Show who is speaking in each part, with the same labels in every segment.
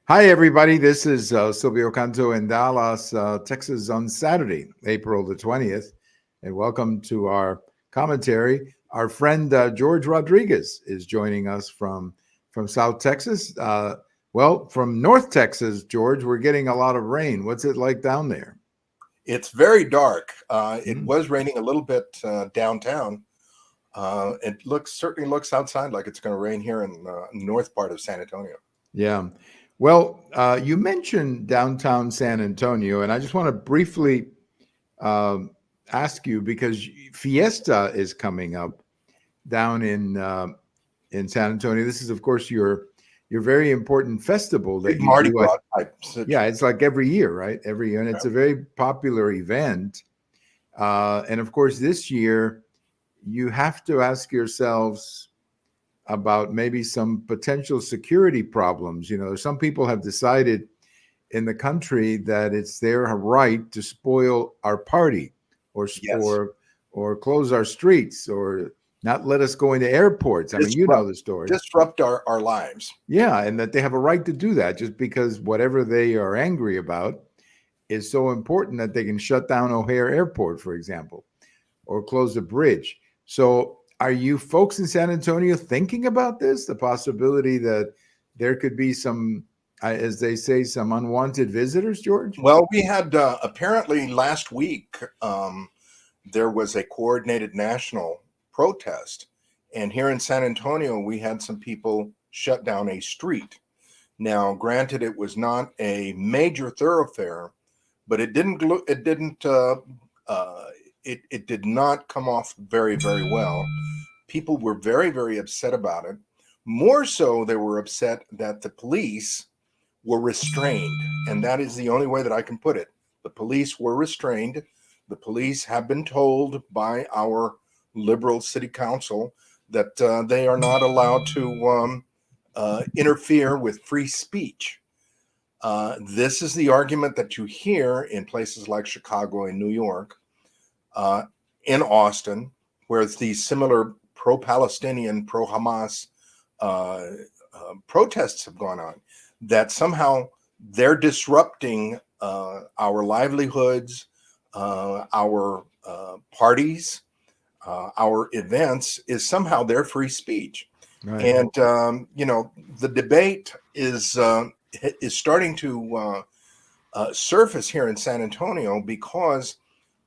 Speaker 1: Hi, everybody. This is Silvio Canto in Dallas, Texas on Saturday, April the 20th. And welcome to our commentary. Our friend George Rodriguez is joining us from South Texas. From North Texas, George, we're getting a lot of rain. What's it like down there?
Speaker 2: It's very dark. It
Speaker 1: Mm.
Speaker 2: was raining a little bit downtown. It certainly looks outside like it's going to rain here in the north part of San Antonio.
Speaker 1: Yeah. Well, you mentioned downtown San Antonio, and I just want to briefly um ask you because Fiesta is coming up down in San Antonio. This is, of course, your very important festival
Speaker 2: Big
Speaker 1: that you
Speaker 2: Mardi
Speaker 1: do.
Speaker 2: Gras type
Speaker 1: Yeah,
Speaker 2: situation.
Speaker 1: it's like every year, right? Every year, and it's a very popular event. And of course, this year you have to ask yourselves about maybe some potential security problems. You know, some people have decided in the country that it's their right to spoil our party or
Speaker 2: Yes.
Speaker 1: close our streets or not let us go into airports. I mean, you know
Speaker 2: Disrupt,
Speaker 1: the story.
Speaker 2: disrupt our lives.
Speaker 1: Yeah, and that they have a right to do that just because whatever they are angry about is so important that they can shut down O'Hare Airport, for example, or close a bridge. So, are you folks in San Antonio thinking about this? The possibility that there could be some, as they say, some unwanted visitors, George?
Speaker 2: Well, we had apparently last week there was a coordinated national protest. And here in San Antonio, we had some people shut down a street. Now, granted, it was not a major thoroughfare, but uh, it did not come off very well. People were very upset about it. More so, they were upset that the police were restrained, and that is the only way that I can put it. The police were restrained. The police have been told by our liberal city council that they are not allowed to interfere with free speech. This is the argument that you hear in places like Chicago and New York, uh, in Austin, where these similar pro-Palestinian, pro-Hamas uh, protests have gone on, that somehow they're disrupting our livelihoods, our parties, our events, is somehow their free speech.
Speaker 1: Right.
Speaker 2: And the debate is starting to surface here in San Antonio because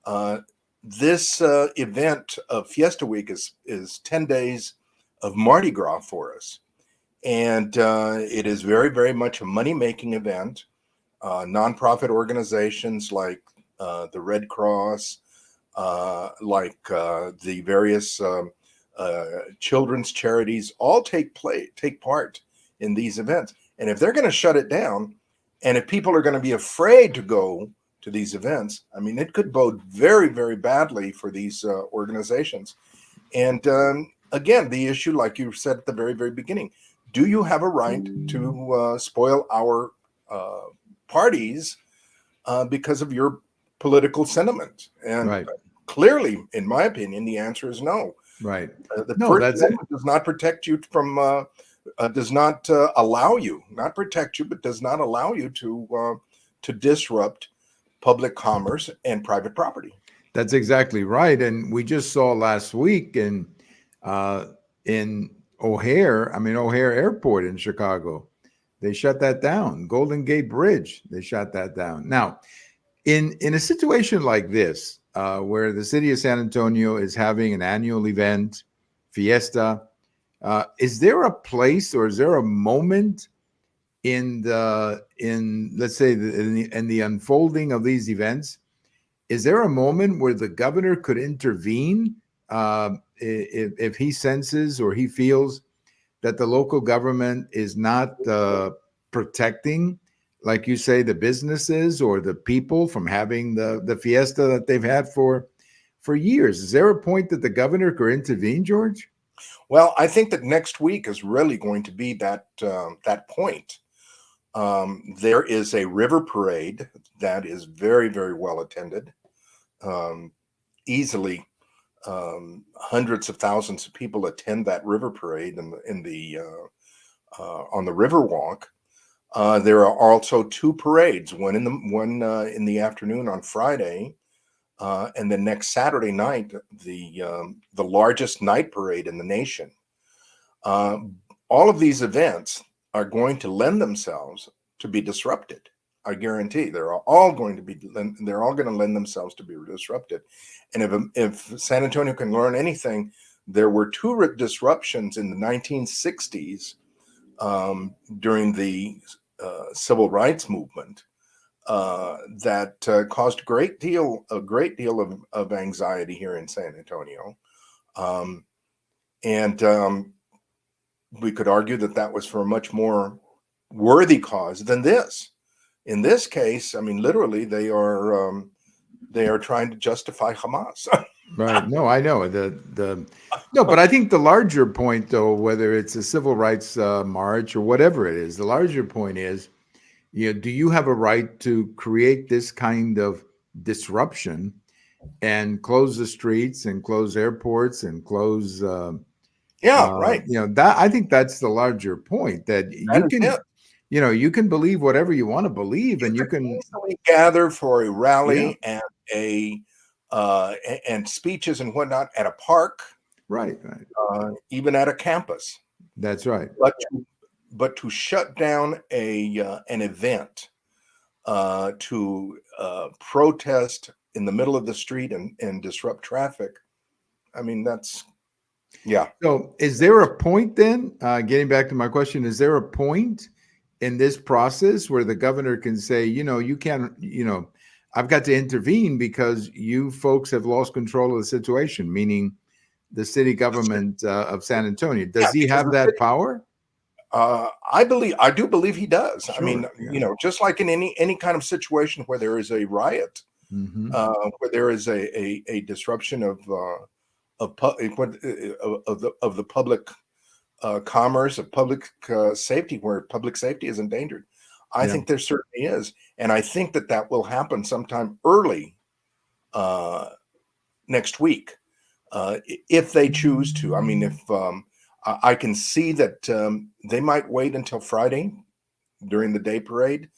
Speaker 2: uh, this event of Fiesta Week is 10 days of Mardi Gras for us, and it is very much a money making event. Nonprofit organizations like the Red Cross, the various children's charities, all take part in these events. And if they're going to shut it down, and if people are going to be afraid to go to these events, I mean, it could bode very badly for these organizations. And again, the issue, like you said at the very beginning, do you have a right to spoil our parties because of your political sentiment? And
Speaker 1: Right.
Speaker 2: clearly, in my opinion, the answer is no.
Speaker 1: Right.
Speaker 2: The
Speaker 1: No,
Speaker 2: First
Speaker 1: that's it.
Speaker 2: Amendment does not protect you from, does not allow you, not protect you, but does not allow you to disrupt public commerce and private property.
Speaker 1: That's exactly right. And we just saw last week uh, in O'Hare, I mean O'Hare Airport in Chicago, they shut that down. Golden Gate Bridge, they shut that down. Now, in a situation like this, where the city of San Antonio is having an annual event, Fiesta, is there a place or is there a moment in let's say in the unfolding of these events, is there a moment where the governor could intervene if he senses or he feels that the local government is not protecting, like you say, the businesses or the people from having the fiesta that they've had for years? Is there a point that the governor could intervene, George?
Speaker 2: Well, I think that next week is really going to be that point. There is a river parade that is very well attended. Um, Easily, hundreds of thousands of people attend that river parade in the on the river walk. There are also two parades, one in the afternoon on Friday, and then next Saturday night, the largest night parade in the nation. All of these events are going to lend themselves to be disrupted. I guarantee they're all going to lend themselves to be disrupted. And if San Antonio can learn anything, there were two disruptions in the 1960s during the civil rights movement that caused a great deal of anxiety here in San Antonio. And we could argue that was for a much more worthy cause than this. In this case, I mean, literally, they are trying to justify Hamas.
Speaker 1: Right. No, I know no, but I think the larger point, though, whether it's a civil rights march or whatever it is, the larger point is, do you have a right to create this kind of disruption and close the streets and close airports and close?
Speaker 2: Yeah, right.
Speaker 1: That I think that's the larger point, that
Speaker 2: That
Speaker 1: you
Speaker 2: is
Speaker 1: can,
Speaker 2: it.
Speaker 1: you can believe whatever you want to believe, and you can
Speaker 2: easily gather for a
Speaker 1: Yeah.
Speaker 2: rally and speeches and whatnot at a park,
Speaker 1: Right.
Speaker 2: even at a campus.
Speaker 1: That's right.
Speaker 2: But to shut down an event, to protest in the middle of the street and disrupt traffic, I mean, yeah.
Speaker 1: So is there a point then, getting back to my question, is there a point in this process where the governor can say, you can't, I've got to intervene because you folks have lost control of the situation, meaning the city government of San Antonio? Does he have that power?
Speaker 2: I do believe he does.
Speaker 1: Sure,
Speaker 2: I mean,
Speaker 1: yeah.
Speaker 2: just like in any kind of situation where there is a riot,
Speaker 1: Mhm.
Speaker 2: where there is a disruption of the public commerce, of public safety, where public safety is endangered. I
Speaker 1: Yeah.
Speaker 2: think there certainly is, and I think that will happen sometime early next week, if they choose to. I mean, if I can see that they might wait until Friday during the day parade,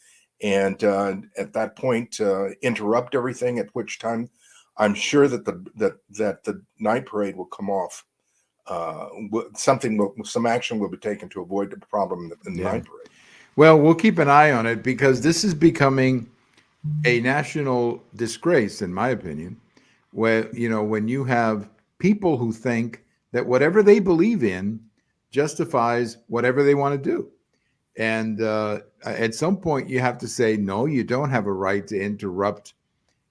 Speaker 2: and at that point interrupt everything. At which time, I'm sure that the night parade will come off. Some action will be taken to avoid the problem in the
Speaker 1: Yeah.
Speaker 2: night parade.
Speaker 1: Well, we'll keep an eye on it, because this is becoming a national disgrace, in my opinion, where, when you have people who think that whatever they believe in justifies whatever they want to do. And at some point, you have to say, no, you don't have a right to interrupt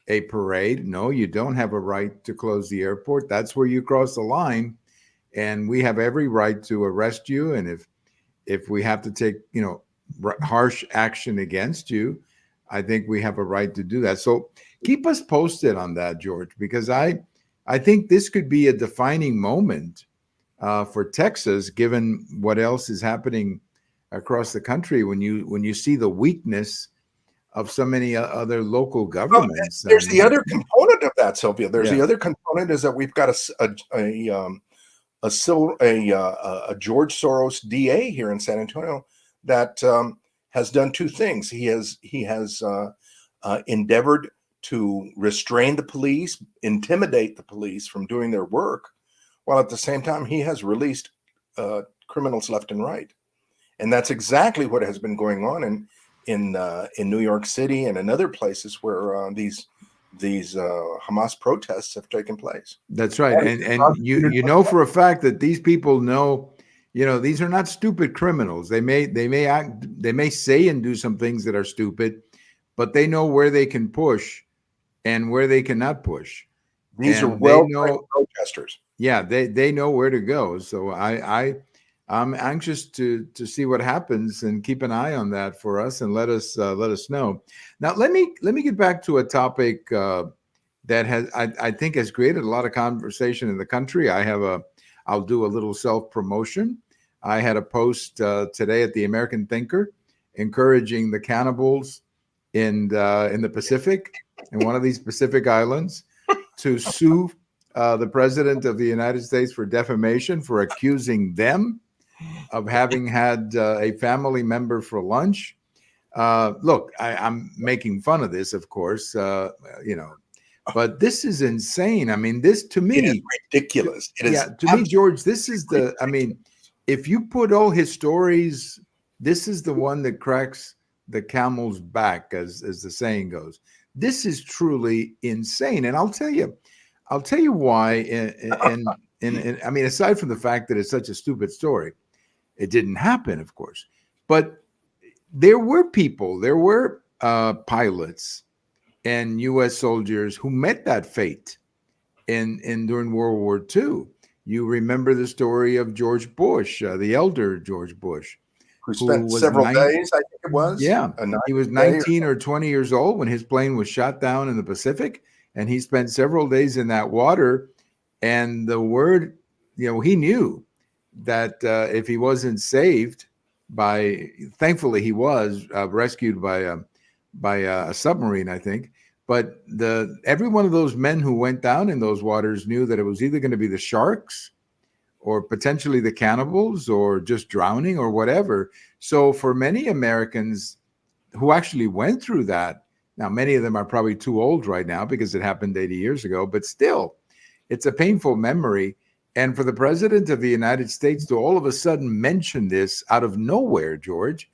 Speaker 1: a parade. No, you don't have a right to close the airport. That's where you cross the line. And we have every right to arrest you. And if we have to take, harsh action against you, I think we have a right to do that. So keep us posted on that, George, because I think this could be a defining moment for Texas, given what else is happening across the country. When you see the weakness of so many other local governments.
Speaker 2: There's the other component of that, Sylvia. There's
Speaker 1: Yeah.
Speaker 2: the other component is that we've got a George Soros DA here in San Antonio that has done two things. He has endeavored to restrain the police, intimidate the police from doing their work, while at the same time he has released criminals left and right. And that's exactly what has been going on in New York City and in other places where these Hamas protests have taken place.
Speaker 1: That's right. And you know for a fact that these people know, these are not stupid criminals. They may say and do some things that are stupid, but they know where they can push and where they cannot push.
Speaker 2: These are
Speaker 1: And
Speaker 2: well-trained protesters.
Speaker 1: Yeah, they know where to go. So I'm anxious to see what happens, and keep an eye on that for us, and let us know. Now let me get back to a topic that I think has created a lot of conversation in the country. I'll do a little self-promotion. I had a post today at the American Thinker encouraging the cannibals in the Pacific, in one of these Pacific islands, to sue the president of the United States for defamation, for accusing them of having had a family member for lunch. Look, I'm making fun of this, of course, you know, but this is insane. I mean, this to
Speaker 2: It is
Speaker 1: me,
Speaker 2: ridiculous. It
Speaker 1: yeah,
Speaker 2: is
Speaker 1: to me, George, this is the, I mean, if you put all his stories, this is the one that cracks the camel's back, as the saying goes. This is truly insane. And I'll tell you why. And I mean, aside from the fact that it's such a stupid story, it didn't happen, of course, but there were people, there were pilots and U.S. soldiers who met that fate in during World War II. You remember the story of George Bush, the elder George Bush,
Speaker 2: who
Speaker 1: who
Speaker 2: spent
Speaker 1: was
Speaker 2: several days, I think it was,
Speaker 1: yeah,
Speaker 2: a night
Speaker 1: he was
Speaker 2: day.
Speaker 1: 19 or 20 years old when his plane was shot down in the Pacific, and he spent several days in that water. And the word, you know, he knew that if he wasn't saved by, thankfully he was rescued by a submarine, I think. But the every one of those men who went down in those waters knew that it was either going to be the sharks or potentially the cannibals or just drowning or whatever. So for many Americans who actually went through that, now many of them are probably too old right now because it happened 80 years ago, but still, it's a painful memory. And for the president of the United States to all of a sudden mention this out of nowhere, George,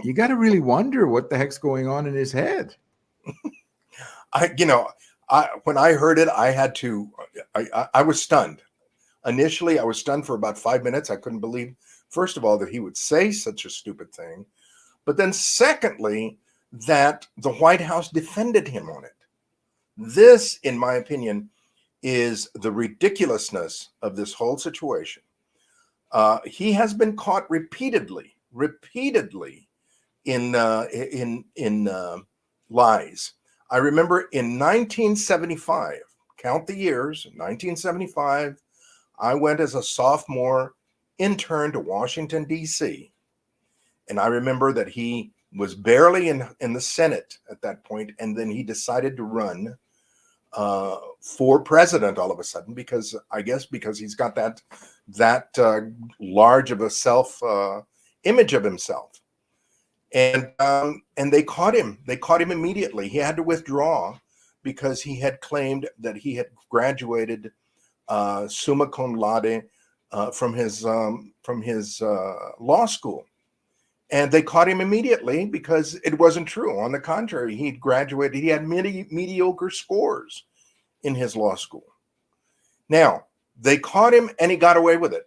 Speaker 1: you got to really wonder what the heck's going on in his head.
Speaker 2: When I heard it, I was stunned. Initially, I was stunned for about 5 minutes. I couldn't believe, first of all, that he would say such a stupid thing. But then secondly, that the White House defended him on it. This, in my opinion, is the ridiculousness of this whole situation. He has been caught repeatedly in lies. I remember in 1975, count the years, 1975, I went as a sophomore intern to Washington, D.C. And I remember that he was barely in the Senate at that point, and then he decided to run for president all of a sudden because he's got that large of a self image of himself. And they caught him. They caught him immediately. He had to withdraw because he had claimed that he had graduated summa cum laude from his law school. And they caught him immediately because it wasn't true. On the contrary, he'd graduated. He had mediocre scores in his law school. Now, they caught him and he got away with it,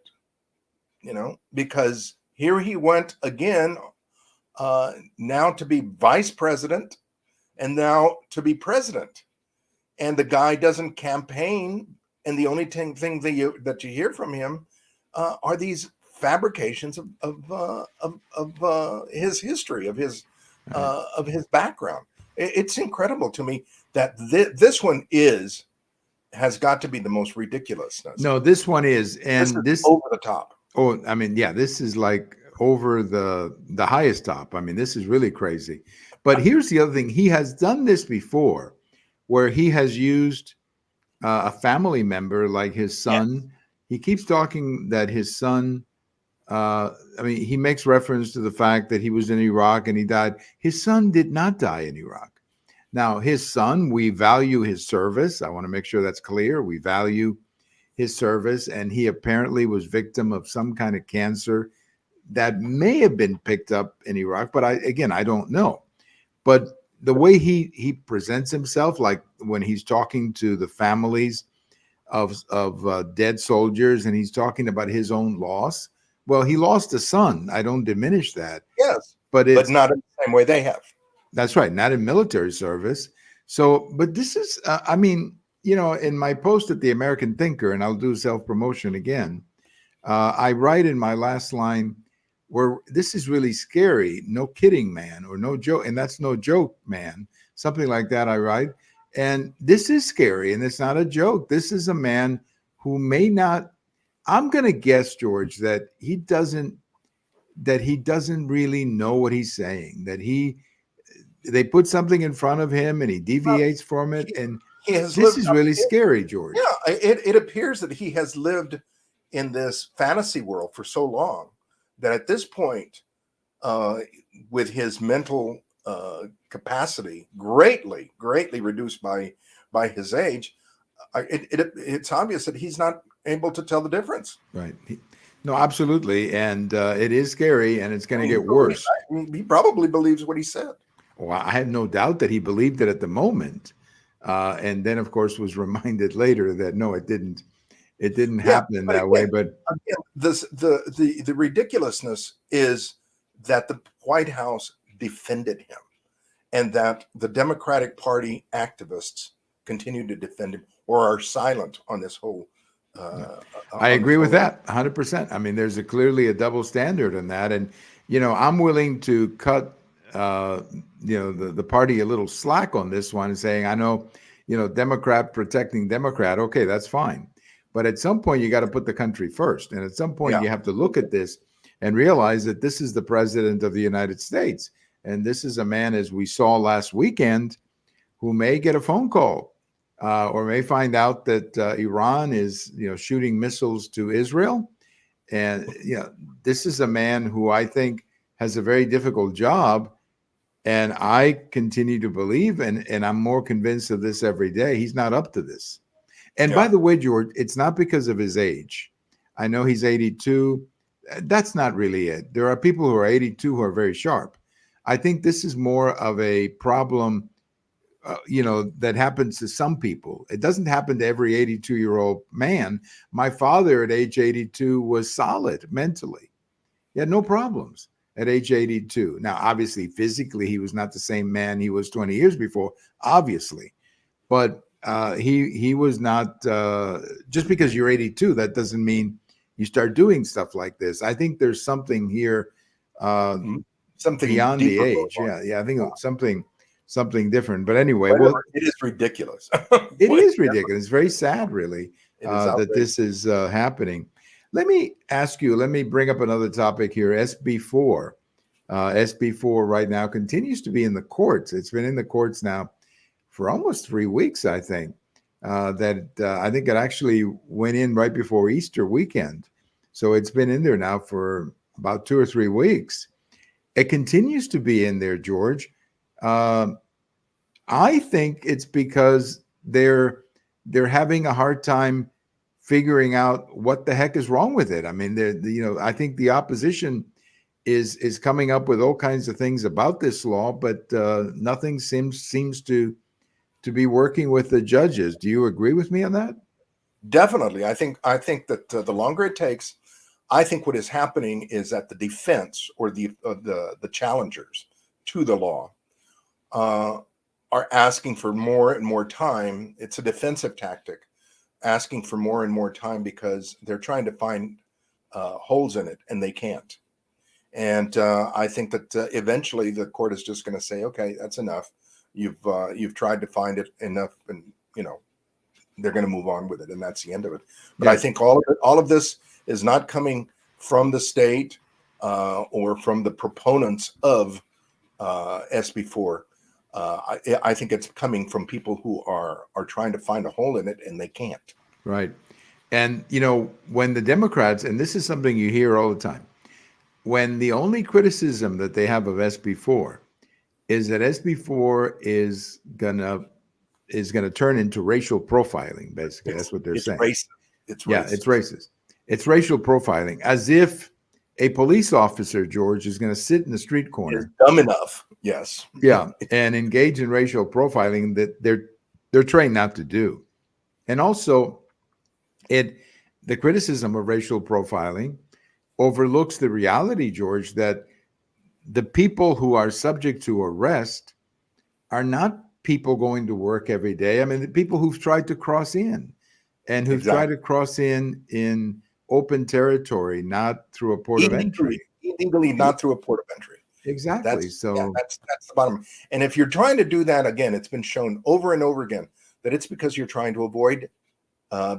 Speaker 2: because here he went again, now to be vice president and now to be president. And the guy doesn't campaign. And the only thing that you hear from him are these fabrications of his history, of his background. It's incredible to me that this one has got to be the most ridiculous.
Speaker 1: No, this one is, and
Speaker 2: this is over the top.
Speaker 1: Oh, I mean, yeah, this is like over the highest top. I mean, this is really crazy. But here's the other thing: he has done this before, where he has used a family member like his son. Yes. He keeps talking that his son. I mean, he makes reference to the fact that he was in Iraq and he died. His son did not die in Iraq. Now, his son, we value his service. I want to make sure that's clear. We value his service, and he apparently was victim of some kind of cancer that may have been picked up in Iraq, but I don't know. But the way he presents himself, like when he's talking to the families of dead soldiers and he's talking about his own loss, well, he lost a son. I don't diminish that.
Speaker 2: Yes,
Speaker 1: but
Speaker 2: not in the same way they have.
Speaker 1: That's right, not in military service. So, but this is, I mean, in my post at the American Thinker, and I'll do self-promotion again, I write in my last line where this is really scary. No kidding, man, or no joke. And that's no joke, man. Something like that I write. And this is scary, and it's not a joke. This is a man who may not, I'm going to guess, George, that he doesn't really know what he's saying, that they put something in front of him and he deviates from it. And this is really scary, George.
Speaker 2: Yeah, it appears that he has lived in this fantasy world for so long that at this point, uh, with his mental capacity greatly reduced by his age, it's obvious that he's not able to tell the difference.
Speaker 1: Right. No, absolutely. And it is scary, and it's going to get
Speaker 2: Really,
Speaker 1: worse.
Speaker 2: he probably believes what he said.
Speaker 1: Well, I have no doubt that he believed it at the moment. And then, of course, was reminded later that no, it didn't. It didn't
Speaker 2: Yeah,
Speaker 1: happen
Speaker 2: but
Speaker 1: that way.
Speaker 2: again,
Speaker 1: But
Speaker 2: the ridiculousness is that the White House defended him, and that the Democratic Party activists continue to defend him or are silent on this whole.
Speaker 1: I agree with that 100%. I mean, there's clearly a double standard in that. And, I'm willing to cut, the party a little slack on this one, saying, I know, Democrat protecting Democrat. Okay, that's fine. But at some point, you got to put the country first. And at some point,
Speaker 2: Yeah.
Speaker 1: you have to look at this and realize that this is the president of the United States. And this is a man, as we saw last weekend, who may get a phone call or may find out that Iran is, shooting missiles to Israel. And, this is a man who I think has a very difficult job. And I continue to believe, and I'm more convinced of this every day, he's not up to this. And by the way, George, it's not because of his age. I know he's 82. That's not really it. There are people who are 82 who are very sharp. I think this is more of a problem, that happens to some people. It doesn't happen to every 82-year-old man. My father at age 82 was solid mentally. He had no problems at age 82. Now, obviously, physically, he was not the same man he was 20 years before, obviously. But he was not, just because you're 82, that doesn't mean you start doing stuff like this. I think there's something here
Speaker 2: something
Speaker 1: beyond the age. Yeah, I think something different. But anyway,
Speaker 2: it is ridiculous.
Speaker 1: It is ridiculous. It's very sad, really, that
Speaker 2: this
Speaker 1: is happening. Let me ask you, let me bring up another topic here. SB4. SB4 right now continues to be in the courts. It's been in the courts now for almost 3 weeks, I think. I think it actually went in right before Easter weekend. So it's been in there now for about 2 or 3 weeks. It continues to be in there, George. I think it's because they're having a hard time figuring out what the heck is wrong with it. I mean, I think the opposition is coming up with all kinds of things about this law, but nothing seems to be working with the judges. Do you agree with me on that?
Speaker 2: Definitely. I think that the longer it takes, I think what is happening is that the defense or the challengers to the law are asking for more and more time. It's a defensive tactic, asking for more and more time because they're trying to find holes in it and they can't. And I think that eventually the court is just going to say, okay, that's enough. You've tried to find it enough, and they're going to move on with it, and that's the end of it. But I think all of this is not coming from the state or from the proponents of SB4. I think it's coming from people who are trying to find a hole in it and they can't.
Speaker 1: Right. And when the Democrats, and this is something you hear all the time, when the only criticism that they have of SB4 is that SB4 is gonna turn into racial profiling. Basically, that's what they're saying.
Speaker 2: Racist. It's racist.
Speaker 1: It's racist. It's racial profiling, as if a police officer, George, is going to sit in the street corner,
Speaker 2: is dumb enough, yes,
Speaker 1: and engage in racial profiling that they're trained not to do. And also, the criticism of racial profiling overlooks the reality, George, that the people who are subject to arrest are not people going to work every day. I mean, the people who've tried to cross in and who've tried to cross in open territory, not through a port of entry.
Speaker 2: Illegally, not through a port of entry.
Speaker 1: Exactly.
Speaker 2: That's the bottom. And if you're trying to do that, again, it's been shown over and over again that it's because you're trying to avoid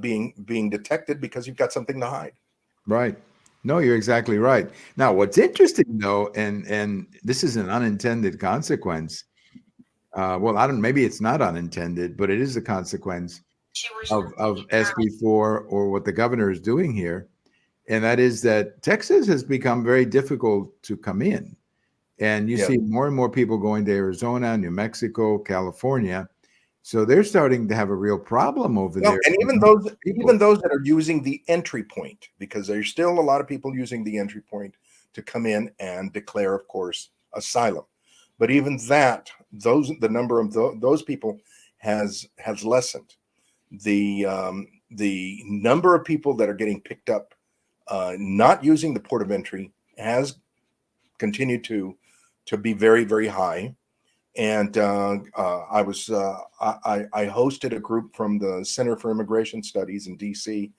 Speaker 2: being detected because you've got something to hide.
Speaker 1: Right. No, you're exactly right. Now, what's interesting though, and this is an unintended consequence. Maybe it's not unintended, but it is a consequence of SB4 or what the governor is doing here. And that is that Texas has become very difficult to come in. And you
Speaker 2: Yeah.
Speaker 1: see more and more people going to Arizona, New Mexico, California. So they're starting to have a real problem over
Speaker 2: Well,
Speaker 1: there.
Speaker 2: and
Speaker 1: with
Speaker 2: even
Speaker 1: people.
Speaker 2: those that are using the entry point, because there's still a lot of people using the entry point to come in and declare, of course, asylum. But even that, the number of those people has lessened. The number of people that are getting picked up not using the port of entry has continued to be very, very high. And I hosted a group from the Center for Immigration Studies in DC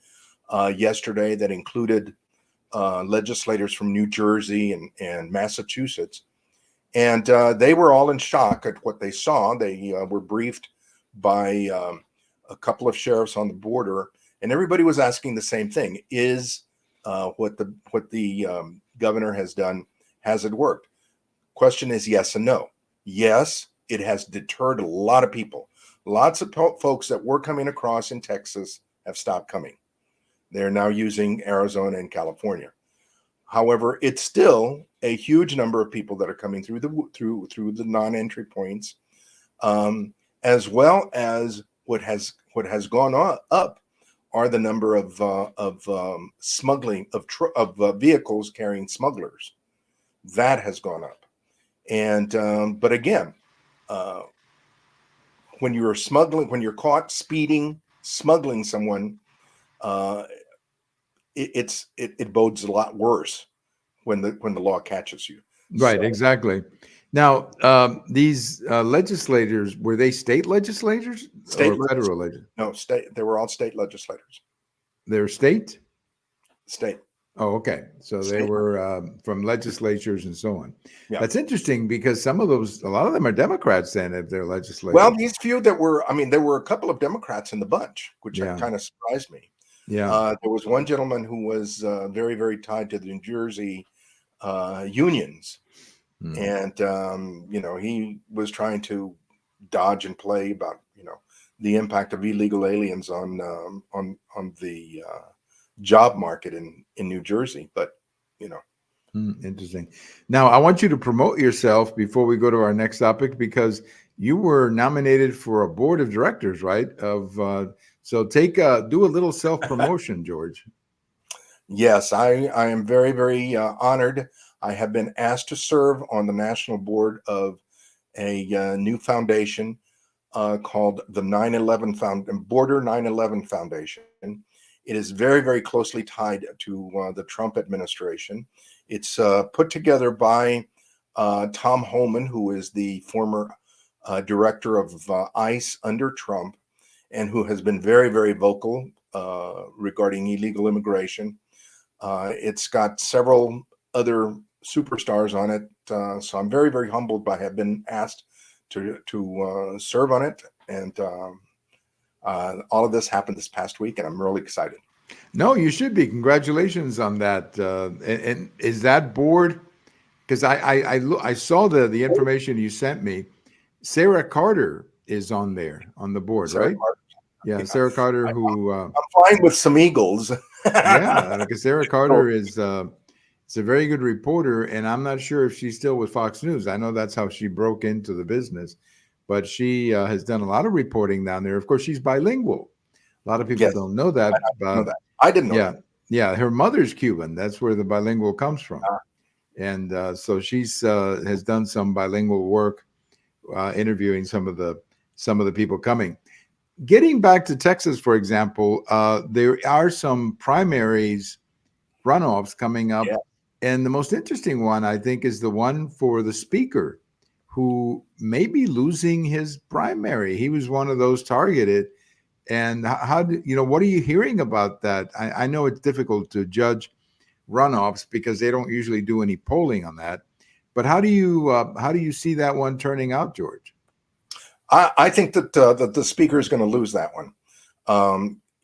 Speaker 2: yesterday that included legislators from New Jersey and Massachusetts, and they were all in shock at what they saw. They were briefed by a couple of sheriffs on the border, and everybody was asking the same thing: Is what the governor has done, has it worked? Question is yes and no. Yes, it has deterred a lot of people. Lots of folks that were coming across in Texas have stopped coming. They're now using Arizona and California. However, it's still a huge number of people that are coming through the non-entry points, as well as what has gone up are the number of smuggling of vehicles carrying smugglers. That has gone up. And but again, when you're caught speeding, smuggling someone, it bodes a lot worse when the law catches you.
Speaker 1: Right,
Speaker 2: So,
Speaker 1: exactly. Now, these legislators, were they state legislators
Speaker 2: state
Speaker 1: or federal legislators?
Speaker 2: no state. They were all state legislators.
Speaker 1: They're state?
Speaker 2: State.
Speaker 1: Oh, okay. So they
Speaker 2: State.
Speaker 1: were from legislatures and so on.
Speaker 2: Yeah.
Speaker 1: That's interesting because a lot of them are Democrats then if they're legislators.
Speaker 2: Well, these few that were, I mean, there were a couple of Democrats in the bunch, which
Speaker 1: Yeah.
Speaker 2: kind of surprised me.
Speaker 1: Yeah.
Speaker 2: There was one gentleman who was very, very tied to the New Jersey unions,
Speaker 1: Hmm.
Speaker 2: and he was trying to dodge and play about the impact of illegal aliens on the job market in New Jersey. But
Speaker 1: Interesting. Now, I want you to promote yourself before we go to our next topic because you were nominated for a board of directors, right? So do a little self promotion, George.
Speaker 2: yes, I am very, very honored. I have been asked to serve on the national board of a new foundation called the 9/11 Border 9/11 Foundation. It is very, very closely tied to the Trump administration. It's put together by Tom Homan, who is the former director of ICE under Trump, and who has been very, very vocal regarding illegal immigration. It's got several other superstars on it, so I'm very, very humbled by have been asked to serve on it, and all of this happened this past week, and I'm really excited.
Speaker 1: No, you should be. Congratulations on that. And is that board? Because I saw the information you sent me. Sarah Carter is on there on the board,
Speaker 2: Sarah
Speaker 1: right?
Speaker 2: Carter.
Speaker 1: Yeah, Sarah Carter,
Speaker 2: I,
Speaker 1: who
Speaker 2: I'm fine with some Eagles.
Speaker 1: yeah, because Sarah Carter is a very good reporter, and I'm not sure if she's still with Fox News. I know that's how she broke into the business, but she has done a lot of reporting down there. Of course, she's bilingual. A lot of people
Speaker 2: Yes,
Speaker 1: don't know that.
Speaker 2: I know that. I didn't know
Speaker 1: Yeah,
Speaker 2: that.
Speaker 1: yeah. Her mother's Cuban. That's where the bilingual comes from, and so she's has done some bilingual work, interviewing some of the people coming. Getting back to Texas, for example, there are some primaries runoffs coming up.
Speaker 2: Yeah.
Speaker 1: And the most interesting one, I think, is the one for the speaker who may be losing his primary. He was one of those targeted. And what are you hearing about that? I know it's difficult to judge runoffs because they don't usually do any polling on that. But how do you see that one turning out, George?
Speaker 2: I think that the speaker is going to lose that one.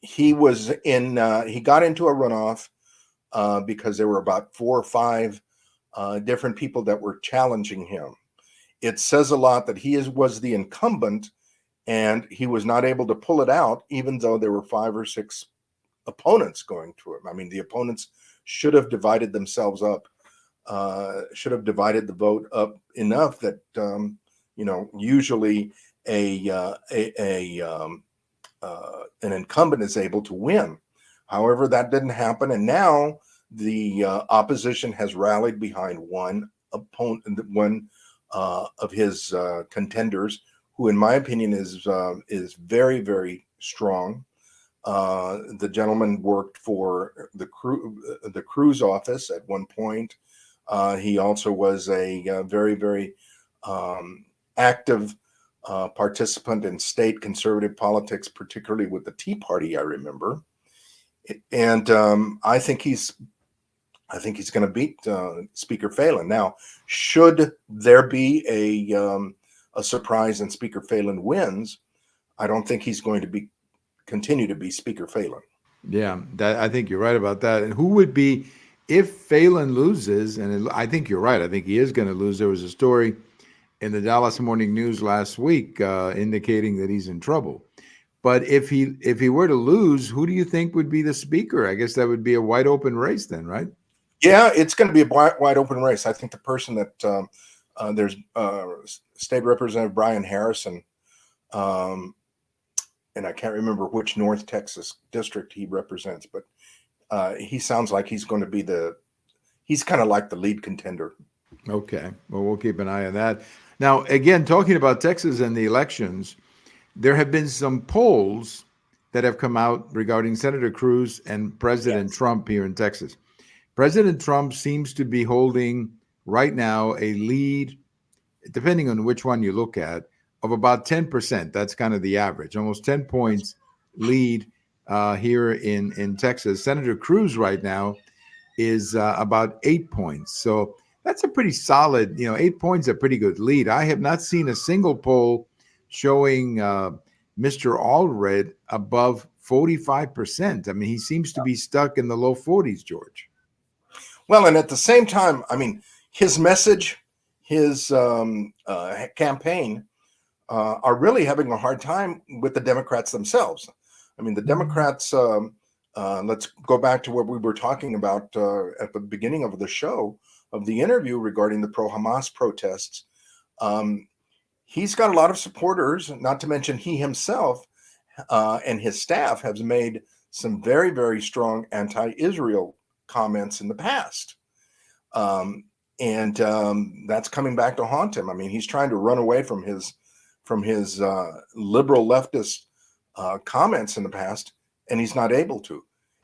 Speaker 2: He got into a runoff because there were about 4 or 5 different people that were challenging him. It says a lot that he was the incumbent and he was not able to pull it out, even though there were 5 or 6 opponents going to him. I mean, the opponents should have divided themselves up should have divided the vote up enough that usually an incumbent is able to win. However, that didn't happen, and now the opposition has rallied behind one opponent, one of his contenders, who, in my opinion, is very, very strong. The gentleman worked for the Cruz office at one point. He also was a very, very active participant in state conservative politics, particularly with the Tea Party, I remember. And I think he's going to beat Speaker Phelan. Now, should there be a surprise and Speaker Phelan wins, I don't think he's going to continue to be Speaker Phelan.
Speaker 1: Yeah, I think you're right about that. And who would be, if Phelan loses, and I think you're right, I think he is going to lose. There was a story in the Dallas Morning News last week indicating that he's in trouble. But if he were to lose, who do you think would be the speaker? I guess that would be a wide open race then, right?
Speaker 2: Yeah, it's going to be a wide open race. I think the person that there's State Representative Brian Harrison, and I can't remember which North Texas district he represents, but he sounds like he's going to be he's kind of like the lead contender.
Speaker 1: Okay, well, we'll keep an eye on that. Now, again, talking about Texas and the elections, there have been some polls that have come out regarding Senator Cruz and President Trump here in Texas. President Trump seems to be holding right now a lead, depending on which one you look at, of about 10%. That's kind of the average, almost 10 points lead here in Texas. Senator Cruz right now is about 8 points. So that's a pretty solid, 8 points, a pretty good lead. I have not seen a single poll showing Mr. Allred above 45%. I mean, he seems to be stuck in the low 40s, George.
Speaker 2: Well, and at the same time, I mean, his message, his campaign are really having a hard time with the Democrats themselves. I mean, the Democrats, let's go back to what we were talking about at the beginning of the show, of the interview regarding the pro-Hamas protests. He's got a lot of supporters, not to mention he himself and his staff has made some very, very strong anti-Israel comments in the past. And that's coming back to haunt him. I mean, he's trying to run away from his liberal leftist comments in the past, and he's not able to.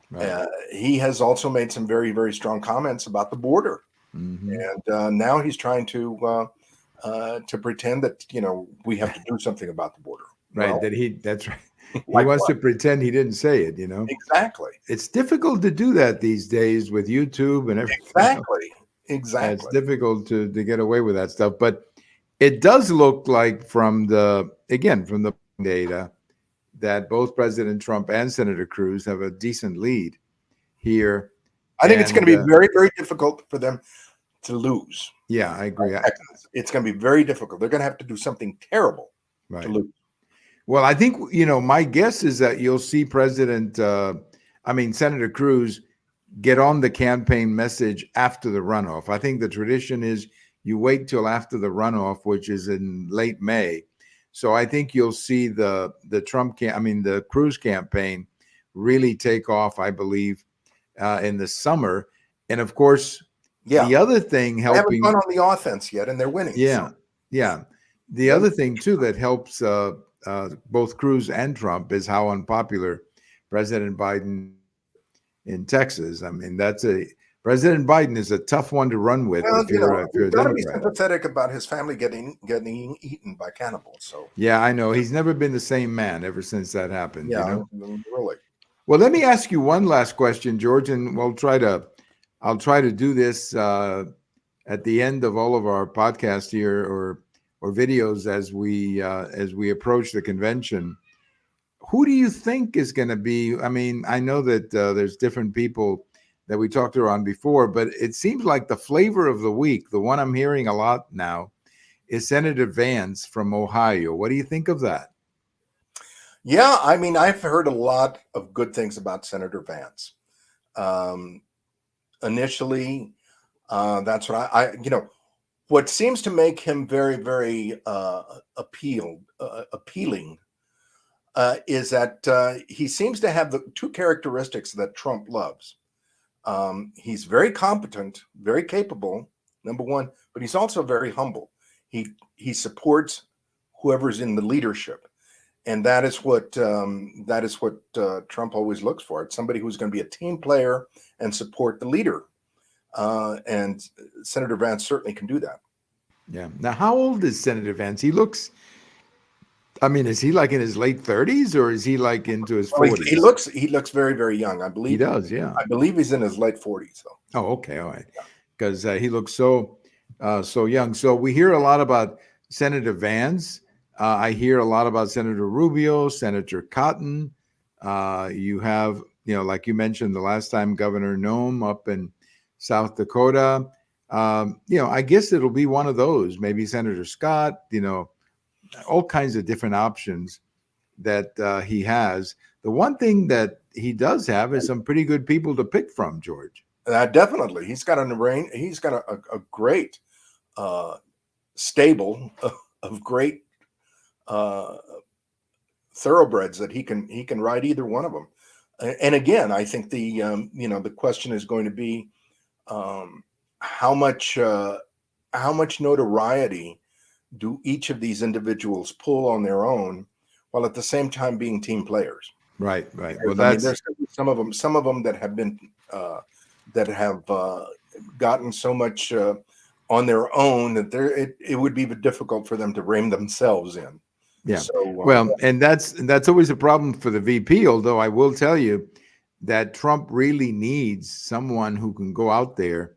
Speaker 2: Right. He has also made some very, very strong comments about the border. Mm-hmm. And now he's trying to pretend that, we have to do something about the border.
Speaker 1: Right. Well, that's right. He wants to pretend he didn't say it,
Speaker 2: Exactly.
Speaker 1: It's difficult to do that these days with YouTube and everything.
Speaker 2: Exactly.
Speaker 1: It's difficult to get away with that stuff. But it does look like from the data that both President Trump and Senator Cruz have a decent lead here.
Speaker 2: I think it's going to be very, very difficult for them to lose.
Speaker 1: Yeah, I agree.
Speaker 2: It's going to be very difficult. They're going to have to do something terrible to lose.
Speaker 1: Well, I think, my guess is that you'll see Senator Cruz get on the campaign message after the runoff. I think the tradition is you wait till after the runoff, which is in late May. So I think you'll see the Cruz campaign really take off, I believe, in the summer. And of course, the other thing helping,
Speaker 2: they haven't gone on the offense yet, and they're winning.
Speaker 1: Yeah. So. Yeah. The other thing too that helps both Cruz and Trump is how unpopular President Biden in Texas. I mean, President Biden is a tough one to run with.
Speaker 2: Well, you've got to be sympathetic about his family getting eaten by cannibals. So
Speaker 1: yeah, I know he's never been the same man ever since that happened.
Speaker 2: Yeah, really.
Speaker 1: Well, let me ask you one last question, George, and I'll try to do this at the end of all of our podcasts here or videos as we approach the convention. Who do you think is going to be? I mean, I know that there's different people that we talked around before, but it seems like the flavor of the week, the one I'm hearing a lot now, is Senator Vance from Ohio. What do you think of that?
Speaker 2: Yeah, I mean, I've heard a lot of good things about Senator Vance. Initially, That's what what seems to make him very, very appealing is that he seems to have the two characteristics that Trump loves. He's very competent, very capable, number one, but he's also very humble. He supports whoever's in the leadership, and that is what Trump always looks for. It's somebody who's going to be a team player and support the leader. And Senator Vance certainly can do that.
Speaker 1: Yeah. Now, how old is Senator Vance? He looks, I mean, is he like in his late 30s or is he like into his 40s?
Speaker 2: He looks very, very young. I believe
Speaker 1: he does. Yeah.
Speaker 2: I believe he's in his late 40s though.
Speaker 1: Oh, okay. All right. Because he looks so young. So we hear a lot about Senator Vance. I hear a lot about Senator Rubio, Senator Cotton. You have, like you mentioned the last time, Governor Noem up in South Dakota. I guess it'll be one of those, maybe Senator Scott, all kinds of different options that he has. The one thing that he does have is some pretty good people to pick from, George.
Speaker 2: Definitely. He's got a great stable of great thoroughbreds that he can ride either one of them. And again, I think the question is going to be how much notoriety do each of these individuals pull on their own, while at the same time being team players.
Speaker 1: Right.
Speaker 2: Well, there's some of them that have been gotten so much on their own that it would be difficult for them to rein themselves in.
Speaker 1: Yeah. So, and that's always a problem for the VP. Although I will tell you that Trump really needs someone who can go out there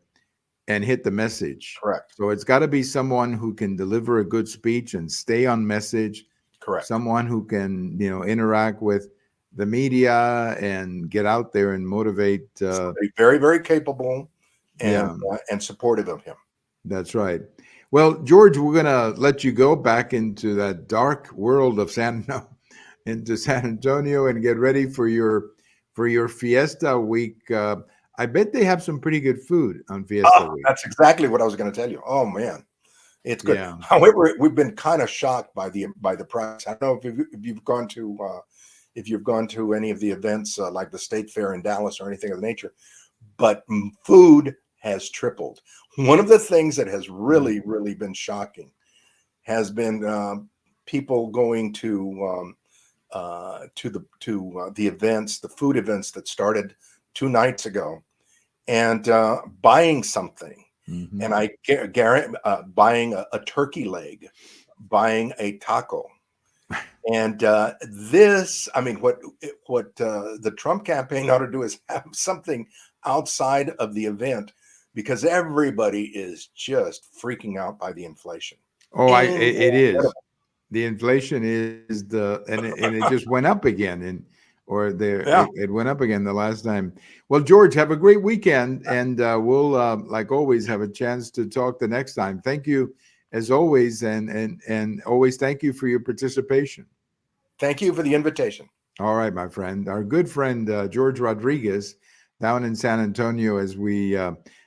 Speaker 1: and hit the message.
Speaker 2: Correct.
Speaker 1: So it's got to be someone who can deliver a good speech and stay on message.
Speaker 2: Correct.
Speaker 1: Someone who can, interact with the media and get out there and motivate.
Speaker 2: Very, very capable and supportive of him.
Speaker 1: That's right. Well, George, we're going to let you go back into that dark world of San Antonio and get ready for your Fiesta week. I bet they have some pretty good food on Fiesta week.
Speaker 2: That's exactly what I was going to tell you. Oh man, it's good.
Speaker 1: Yeah.
Speaker 2: However, we've been kind of shocked by the price. I don't know if you've gone to any of the events like the State Fair in Dallas or anything of the nature, but food has tripled. One of the things that has really, really been shocking has been people going to the events, the food events that started 2 nights ago, and buying something.
Speaker 1: Mm-hmm.
Speaker 2: And I guarantee buying a turkey leg, buying a taco. And this, I mean, what the Trump campaign ought to do is have something outside of the event, because everybody is just freaking out by the inflation.
Speaker 1: Oh, it is. The inflation is and it just went up again, it went up again the last time. Well, George, have a great weekend, and we'll like always have a chance to talk the next time. Thank you as always, and always thank you for your participation.
Speaker 2: Thank you for the invitation.
Speaker 1: All right, my friend, our good friend George Rodriguez down in San Antonio, as we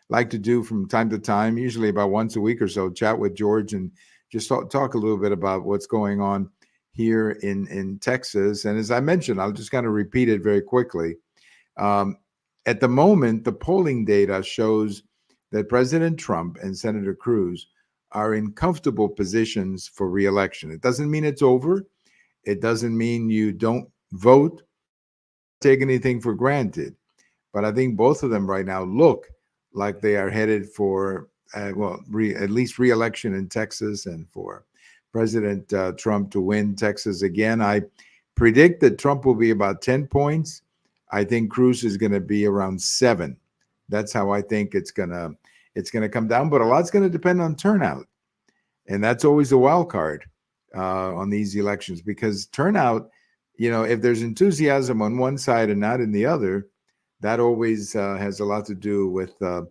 Speaker 1: like to do from time to time, usually about once a week or so, chat with George and just talk a little bit about what's going on here in Texas. And as I mentioned, I'll just kind of repeat it very quickly. At the moment, the polling data shows that President Trump and Senator Cruz are in comfortable positions for re-election. It doesn't mean it's over. It doesn't mean you don't vote, take anything for granted. But I think both of them right now look like they are headed for, at least re-election in Texas, and for President Trump to win Texas again. I predict that Trump will be about 10 points. I think Cruz is going to be around 7. That's how I think it's going to come down. But a lot's going to depend on turnout. And that's always a wild card on these elections, because turnout, if there's enthusiasm on one side and not in the other, that always has a lot to do with the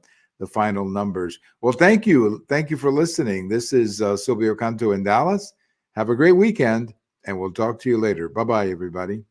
Speaker 1: final numbers. Well, thank you. Thank you for listening. This is Silvio Canto in Dallas. Have a great weekend, and we'll talk to you later. Bye-bye, everybody.